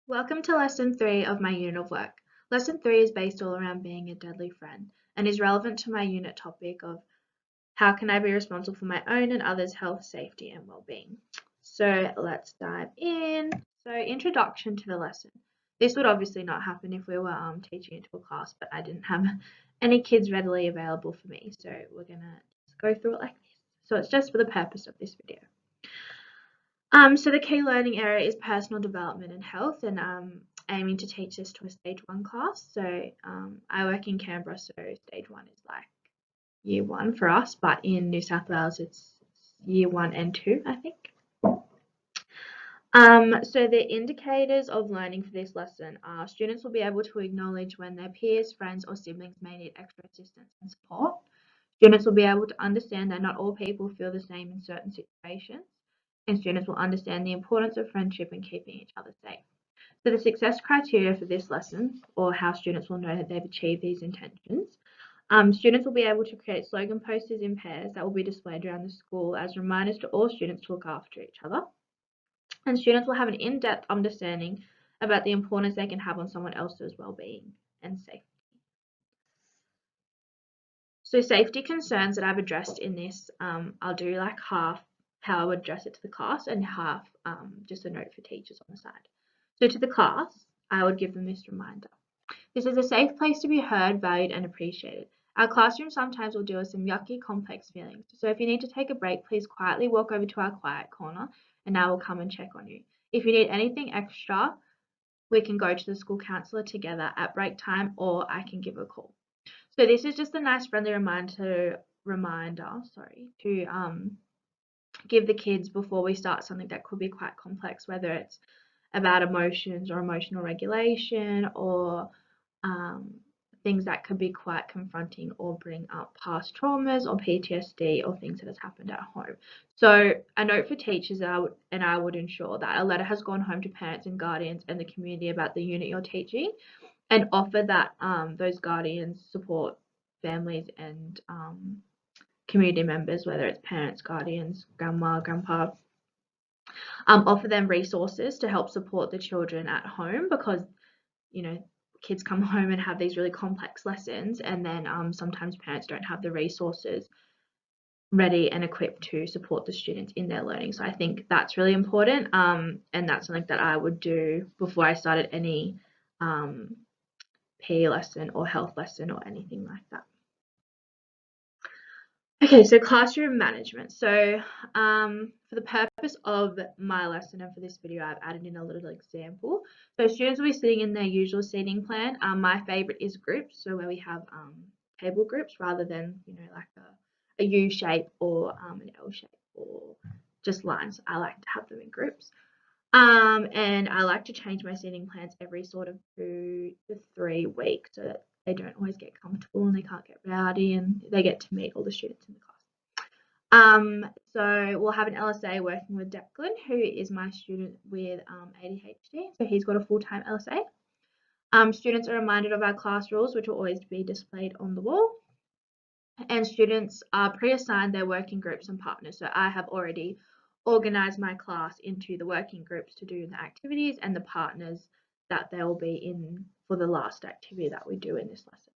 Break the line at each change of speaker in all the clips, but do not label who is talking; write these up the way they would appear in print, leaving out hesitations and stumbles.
Welcome to Lesson 3 of my unit of work. Lesson 3 is based all around being a deadly friend and is relevant to my unit topic of how can I be responsible for my own and others' health, safety, and well-being. So let's dive in. So introduction to the lesson. This would obviously not happen if we were teaching it to a class, but I didn't have any kids readily available for me. So we're going to go through it like this. So it's just for the purpose of this video. So the key learning area is personal development and health, and aiming to teach this to a stage 1 class. So I work in Canberra, so stage 1 is like year 1 for us, but in New South Wales it's year 1 and 2, I think. So the indicators of learning for this lesson are students will be able to acknowledge when their peers, friends, or siblings may need extra assistance and support. Students will be able to understand that not all people feel the same in certain situations, and students will understand the importance of friendship and keeping each other safe. So the success criteria for this lesson, or how students will know that they've achieved these intentions, students will be able to create slogan posters in pairs that will be displayed around the school as reminders to all students to look after each other. And students will have an in-depth understanding about the importance they can have on someone else's well-being and safety. So safety concerns that I've addressed in this, I'll do like half how I would address it to the class and half just a note for teachers on the side. So to the class, I would give them this reminder. This is a safe place to be heard, valued, and appreciated. Our classroom sometimes will deal with some yucky, complex feelings. So if you need to take a break, please quietly walk over to our quiet corner and I will come and check on you. If you need anything extra, we can go to the school counsellor together at break time or I can give a call. So this is just a nice friendly reminder to give the kids before we start something that could be quite complex, whether it's about emotions or emotional regulation or things that could be quite confronting or bring up past traumas or PTSD or things that has happened at home. So a note for teachers, I would ensure that a letter has gone home to parents and guardians and the community about the unit you're teaching, and offer that those guardians support families and community members, whether it's parents, guardians, grandma, grandpa, offer them resources to help support the children at home, because kids come home and have these really complex lessons, and then sometimes parents don't have the resources ready and equipped to support the students in their learning. So I think that's really important, and that's something that I would do before I started any PE lesson or health lesson or anything like that. Okay, so classroom management. So for the purpose of my lesson and for this video, I've added in a little example. So students will be sitting in their usual seating plan. My favorite is groups, so where we have table groups rather than like a U shape or an L shape or just lines. I like to have them in groups. And I like to change my seating plans every sort of 2 to 3 weeks so that they don't always get comfortable and they can't get rowdy and they get to meet all the students in the class. So we'll have an LSA working with Declan, who is my student with ADHD. So he's got a full-time LSA. Students are reminded of our class rules, which will always be displayed on the wall. And students are pre-assigned their working groups and partners. So I have already organize my class into the working groups to do the activities and the partners that they'll be in for the last activity that we do in this lesson.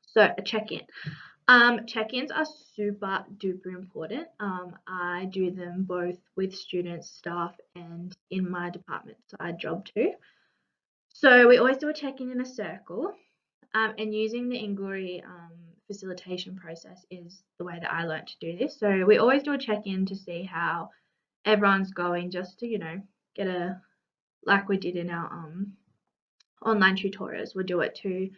So a check-in. Check-ins are super duper important. I do them both with students, staff, and in my department side job too. So we always do a check-in in a circle, and using the Inquiry facilitation process is the way that I learned to do this. So we always do a check-in to see how everyone's going, just to get a, like we did in our online tutorials, we'll do it to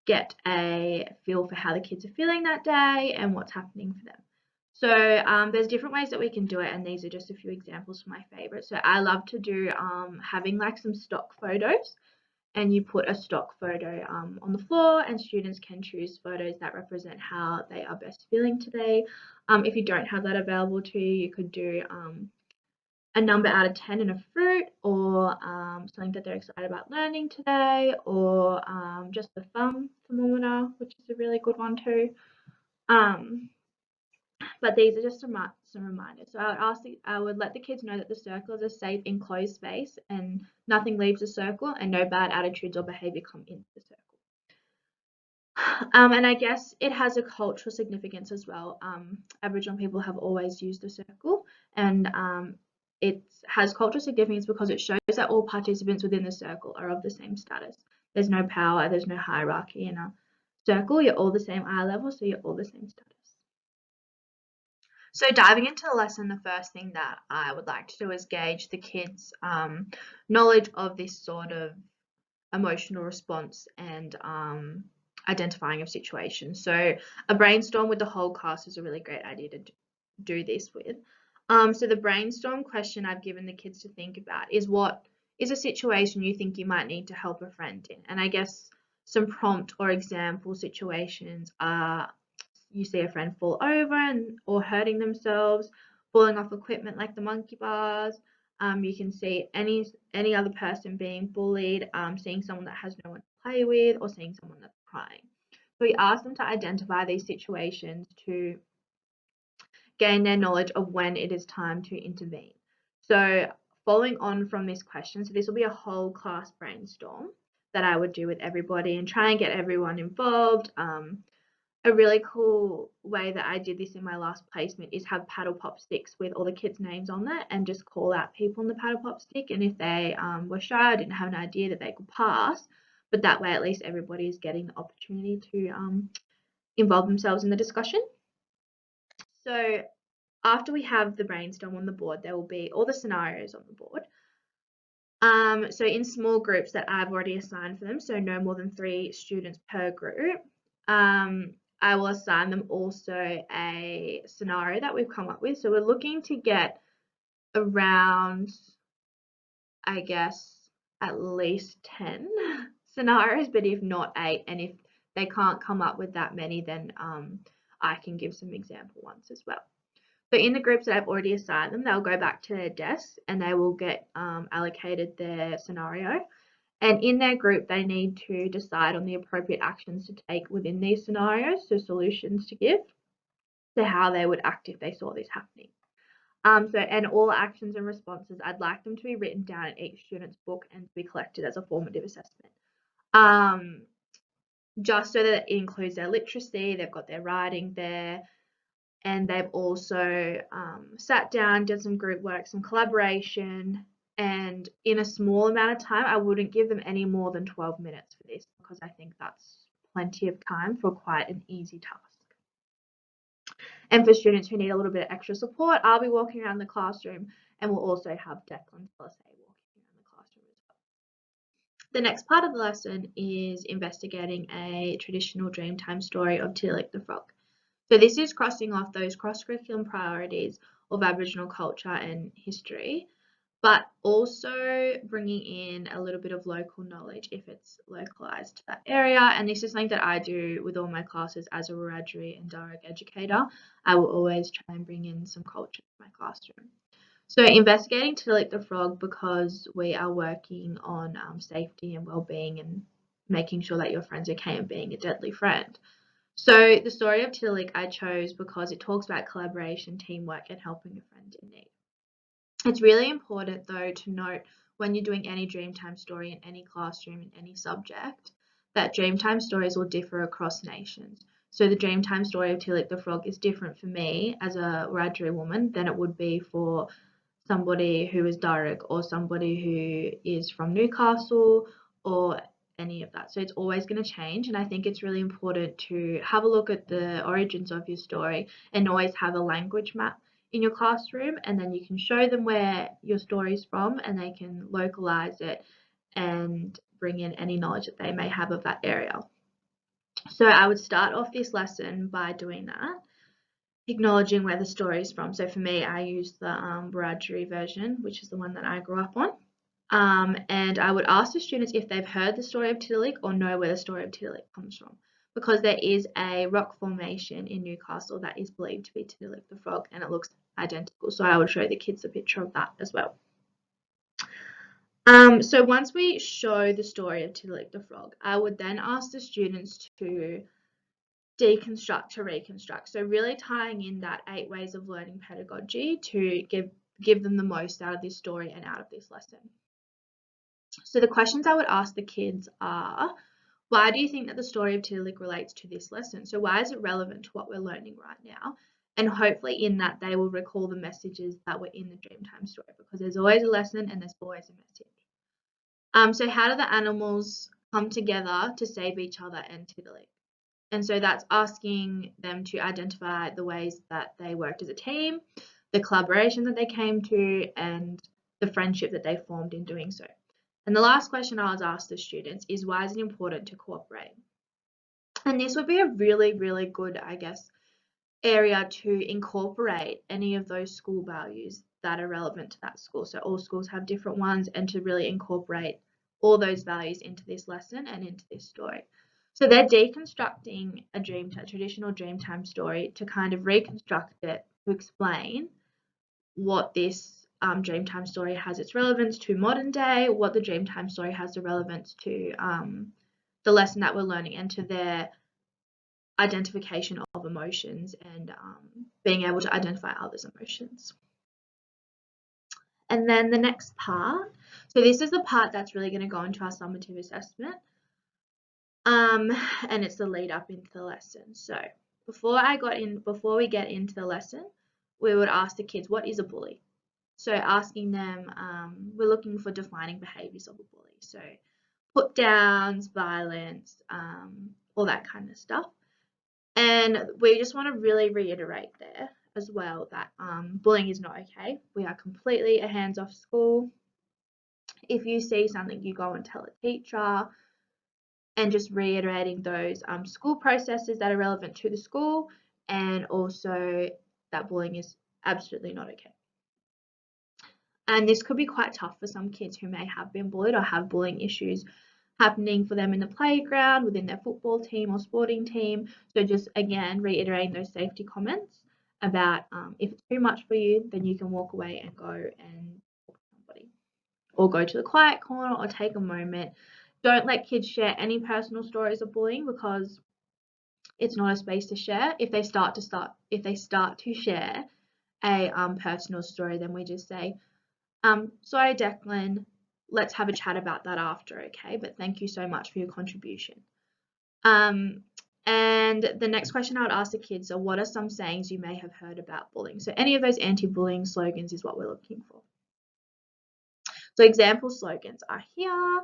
get a feel for how the kids are feeling that day and what's happening for them. So there's different ways that we can do it, and these are just a few examples for my favorite. So I love to do having like some stock photos, and you put a stock photo on the floor, and students can choose photos that represent how they are best feeling today. If you don't have that available to you, you could do a number out of 10 in a fruit, or something that they're excited about learning today, or just the thumb thermometer, which is a really good one too. But these are just some reminders. So I would let the kids know that the circle is a safe, enclosed space, and nothing leaves the circle, and no bad attitudes or behaviour come into the circle. And I guess it has a cultural significance as well. Aboriginal people have always used the circle, and it has cultural significance because it shows that all participants within the circle are of the same status. There's no power, there's no hierarchy in a circle. You're all the same eye level, so you're all the same status. So diving into the lesson, the first thing that I would like to do is gauge the kids' knowledge of this sort of emotional response and identifying of situations. So a brainstorm with the whole class is a really great idea to do this with. So the brainstorm question I've given the kids to think about is, what is a situation you think you might need to help a friend in? And I guess some prompt or example situations are, you see a friend fall over or hurting themselves, falling off equipment like the monkey bars. You can see any other person being bullied, seeing someone that has no one to play with, or seeing someone that's crying. So we ask them to identify these situations to gain their knowledge of when it is time to intervene. So following on from this question, so this will be a whole class brainstorm that I would do with everybody and try and get everyone involved. A really cool way that I did this in my last placement is have paddle pop sticks with all the kids' names on there and just call out people on the paddle pop stick. And if they were shy, didn't have an idea, that they could pass. But that way, at least everybody is getting the opportunity to involve themselves in the discussion. So after we have the brainstorm on the board, there will be all the scenarios on the board. So in small groups that I've already assigned for them, so no more than 3 students per group, I will assign them also a scenario that we've come up with. So we're looking to get around, I guess, at least 10 scenarios, but if not 8, and if they can't come up with that many, then I can give some example ones as well. So in the groups that I've already assigned them, they'll go back to their desks and they will get allocated their scenario. And in their group, they need to decide on the appropriate actions to take within these scenarios, so solutions to give to how they would act if they saw this happening. And all actions and responses, I'd like them to be written down in each student's book and to be collected as a formative assessment. Just so that it includes their literacy, they've got their writing there, and they've also sat down, did some group work, some collaboration, and in a small amount of time. I wouldn't give them any more than 12 minutes for this because I think that's plenty of time for quite an easy task. And for students who need a little bit of extra support, I'll be walking around the classroom, and we'll also have Declan Telesay walking around the classroom as well. The next part of the lesson is investigating a traditional Dreamtime story of Tillich the Frog. So this is crossing off those cross-curriculum priorities of Aboriginal culture and history, but also bringing in a little bit of local knowledge if it's localised to that area. And this is something that I do with all my classes as a Wiradjuri and Darug educator. I will always try and bring in some culture to my classroom. So investigating Tillich the Frog because we are working on safety and well-being and making sure that your friend's okay and being a deadly friend. So the story of Tillich I chose because it talks about collaboration, teamwork, and helping a friend in need. It's really important, though, to note when you're doing any Dreamtime story in any classroom in any subject that Dreamtime stories will differ across nations. So the Dreamtime story of Tillich the Frog is different for me as a Wiradjuri woman than it would be for somebody who is Darug or somebody who is from Newcastle or any of that. So it's always going to change, and I think it's really important to have a look at the origins of your story and always have a language map in your classroom, and then you can show them where your story is from and they can localize it and bring in any knowledge that they may have of that area. So I would start off this lesson by doing that, acknowledging where the story is from. So for me, I use the Wiradjuri version, which is the one that I grew up on. And I would ask the students if they've heard the story of Tillich or know where the story of Tillich comes from, because there is a rock formation in Newcastle that is believed to be Tillich the Frog, and it looks identical. So I would show the kids a picture of that as well. So once we show the story of Tillich the Frog, I would then ask the students to deconstruct to reconstruct. So really tying in that 8 ways of learning pedagogy to give them the most out of this story and out of this lesson. So the questions I would ask the kids are, why do you think that the story of Tiddalik relates to this lesson? So why is it relevant to what we're learning right now? And hopefully in that they will recall the messages that were in the Dreamtime story, because there's always a lesson and there's always a message. So how do the animals come together to save each other and Tiddalik? And so that's asking them to identify the ways that they worked as a team, the collaboration that they came to, and the friendship that they formed in doing so. And the last question I was asked the students is, why is it important to cooperate? And this would be a really, really good, I guess, area to incorporate any of those school values that are relevant to that school. So all schools have different ones, and to really incorporate all those values into this lesson and into this story. So they're deconstructing a traditional Dreamtime story to kind of reconstruct it to explain what this Dreamtime story has its relevance to modern day, what the Dreamtime story has the relevance to the lesson that we're learning, and to their identification of emotions and being able to identify others' emotions. And then the next part, so this is the part that's really going to go into our summative assessment. And it's the lead up into the lesson. So before we get into the lesson, we would ask the kids, what is a bully? So asking them, we're looking for defining behaviors of a bully. So put downs, violence, all that kind of stuff. And we just want to really reiterate there as well that bullying is not okay. We are completely a hands-off school. If you see something, you go and tell a teacher, and just reiterating those school processes that are relevant to the school, and also that bullying is absolutely not okay. And this could be quite tough for some kids who may have been bullied or have bullying issues happening for them in the playground, within their football team or sporting team. So just again, reiterating those safety comments about if it's too much for you, then you can walk away and go and talk to somebody, or go to the quiet corner, or take a moment. Don't let kids share any personal stories of bullying, because it's not a space to share. If they start to share a personal story, then we just say, sorry, Declan, let's have a chat about that after, okay? But thank you so much for your contribution. And the next question I would ask the kids are, what are some sayings you may have heard about bullying? So any of those anti-bullying slogans is what we're looking for. So example slogans are here: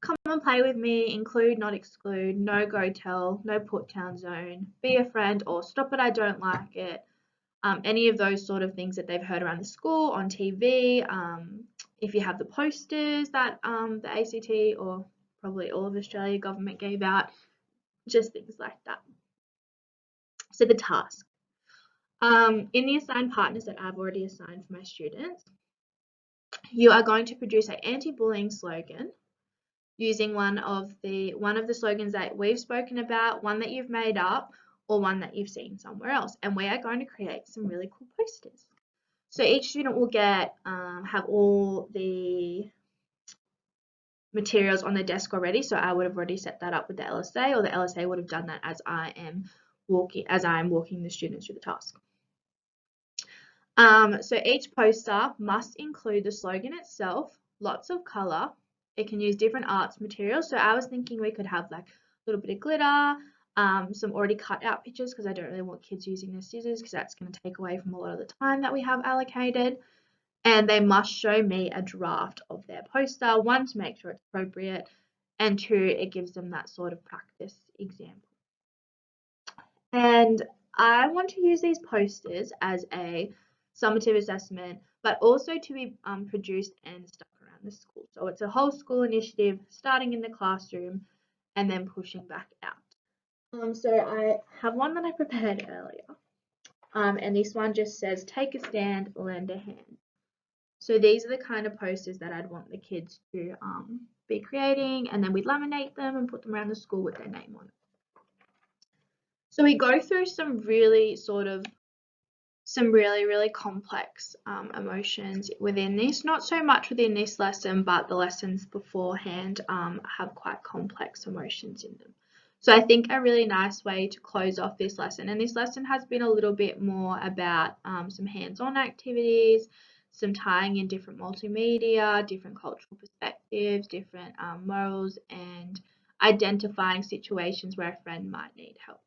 come and play with me, include, not exclude, no go tell, no put down zone, be a friend, or stop it, I don't like it. Any of those sort of things that they've heard around the school, on TV, if you have the posters that the ACT or probably all of Australia government gave out, just things like that. So the task. In the assigned partners that I've already assigned for my students, you are going to produce an anti-bullying slogan using one of the slogans that we've spoken about, one that you've made up, or one that you've seen somewhere else. And we are going to create some really cool posters. So each student will get have all the materials on their desk already. So I would have already set that up with the LSA, or the LSA would have done that as I am walking the students through the task. So each poster must include the slogan itself, lots of color. It can use different arts materials. So I was thinking we could have like a little bit of glitter, some already cut out pictures, because I don't really want kids using their scissors, because that's going to take away from a lot of the time that we have allocated. And they must show me a draft of their poster, one, to make sure it's appropriate, and two, it gives them that sort of practice example. And I want to use these posters as a summative assessment, but also to be produced and stuck around the school. So it's a whole school initiative, starting in the classroom and then pushing back out. So I have one that I prepared earlier, and this one just says, take a stand, lend a hand. So these are the kind of posters that I'd want the kids to be creating, and then we'd laminate them and put them around the school with their name on it. So we go through some really complex emotions within this, not so much within this lesson, but the lessons beforehand have quite complex emotions in them. So I think a really nice way to close off this lesson, and this lesson has been a little bit more about some hands-on activities, some tying in different multimedia, different cultural perspectives, different morals, and identifying situations where a friend might need help.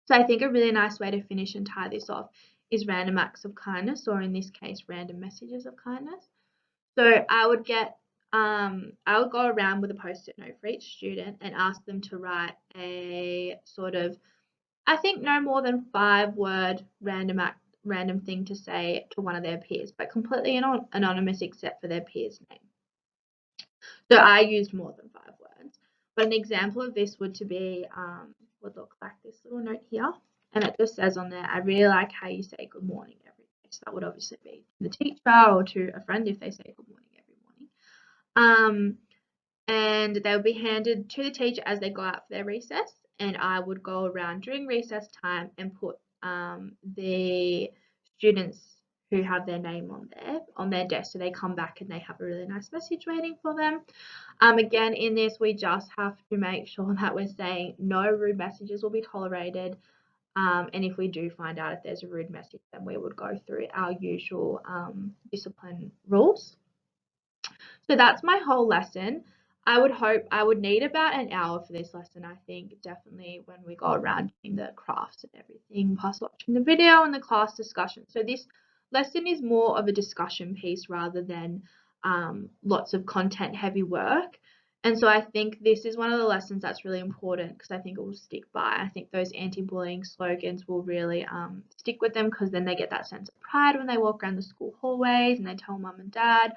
So I think a really nice way to finish and tie this off is random acts of kindness, or in this case, random messages of kindness. So I would go around with a post-it note for each student and ask them to write a sort of, I think no more than 5-word random thing to say to one of their peers, but completely anonymous except for their peer's name. So I used more than 5 words. But an example of this would look like this little note here, and it just says on there, I really like how you say good morning every day. So that would obviously be to the teacher or to a friend if they say good morning every morning. And they'll be handed to the teacher as they go out for their recess, and I would go around during recess time and put the students who have their name on their desk, so they come back and they have a really nice message waiting for them. Again, in this, we just have to make sure that we're saying no rude messages will be tolerated. And if we do find out if there's a rude message, then we would go through our usual discipline rules. So that's my whole lesson. I would need about an hour for this lesson, I think, definitely when we go around doing the crafts and everything, plus watching the video and the class discussion. So this lesson is more of a discussion piece rather than lots of content heavy work. And so I think this is one of the lessons that's really important because I think it will stick by. I think those anti-bullying slogans will really stick with them because then they get that sense of pride when they walk around the school hallways and they tell mum and dad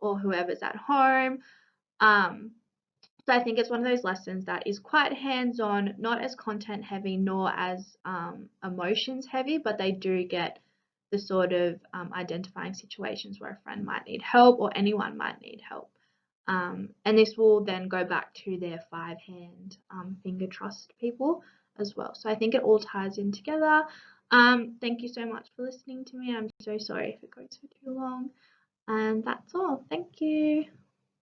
or whoever's at home. So I think it's one of those lessons that is quite hands-on, not as content heavy nor as emotions heavy, but they do get the sort of identifying situations where a friend might need help or anyone might need help. And this will then go back to their 5-hand finger trust people as well. So I think it all ties in together. Thank you so much for listening to me. I'm so sorry if it goes for too long. And that's all. Thank you.